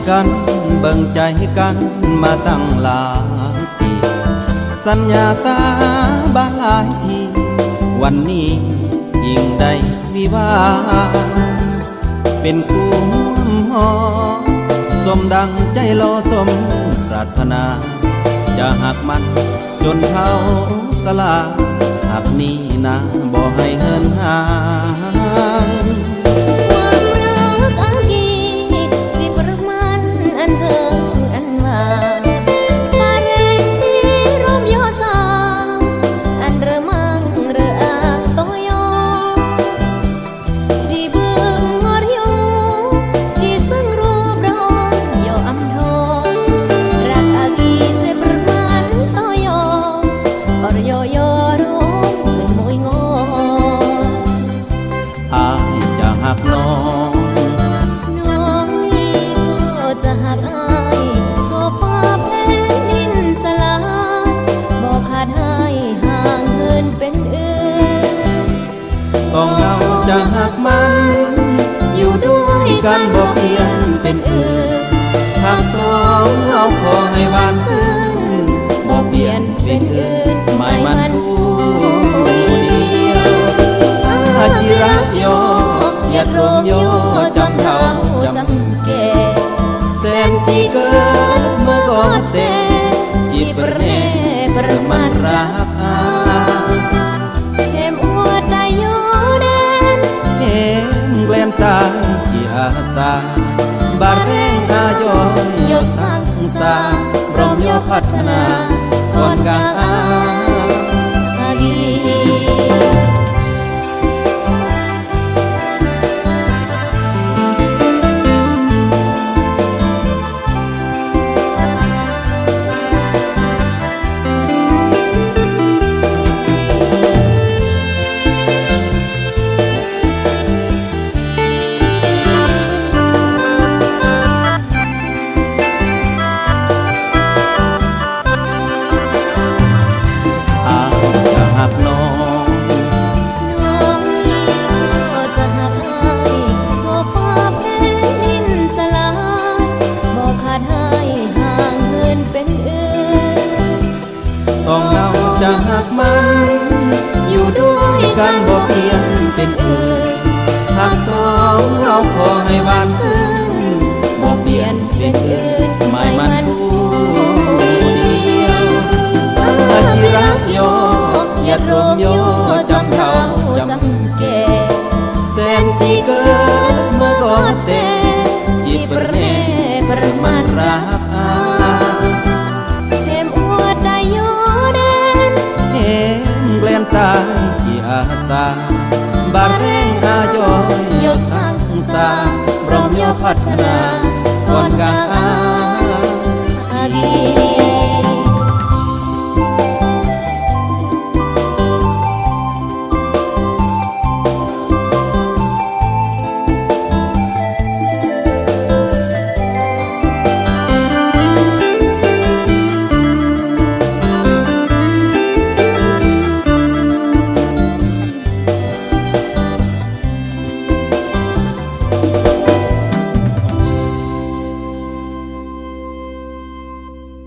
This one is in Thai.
กันเบิ่งใจกันมาตั้งหลายปีสัญญาสาบานหลายทีวันนี้จริงได้วิวาเป็นคู่ร่วมหอสมดังใจรอสมปรารถนาจะหักมันจนเท่าสลาหักนี้นะบ่ให้เหินห่างความรักอากีที่ประมาณอันเชิงอันว่าปาแรงที่ร่มโยสาอันเรือมังเรืออ่างโตโยจีบึงงอดโยจีซึ่งรูปร้อนโยอำโทรักอากีที่ประมาณโตโยอรโยโยรูปเป็นมวยงออายจะหักน้องนี่ก็จะหักอายโซฟาแผ่นดินสลายบอกขาดให้ห่างเหินเป็นอื่นสองเราจะหักมันอยู่ด้วยกันบ่เปลี่ยนเป็นอื่นหักสองเราขอให้หวานซึ้งบ่เปลี่ยนเป็นอื่นไม่มันผู้เดียวอาจิรักโยอย่าโรมโยจำเท่าจำแก่แสนจีเกิดเมื่อก่อนเตจีประเนประมาณรักอาเข็มอวดได้โยเด่นเห็นแกล้มตายจีอาสาบาเร่งอาโยโยสังสารมโยพัฒนาก่อนกลางอาดีหักน้องนี่ก็จะหักอายโซฟาแผ่นดินสลายบอกขาดให้ห่างเหินเป็นอื่นสองเราจะหักมันอยู่ด้วยกันบ่เปลี่ยนเป็นอื่นหักสองเราขอให้หวานซึ้งบ่เปลี่ยนเป็นอื่นไม่มันผู้เดียวอาจิรักโยอย่าโรมโยจำเท่าจำแก่แสนจีเกิดเมื่อก่อนเตจีประเนประมาณรักอาเข็มอวดได้โยเด่นเห็นแกล้มตายจีอาสาบาเร่งอาโยโยสังสารมโยพัฒนาก่อนกลางอาดี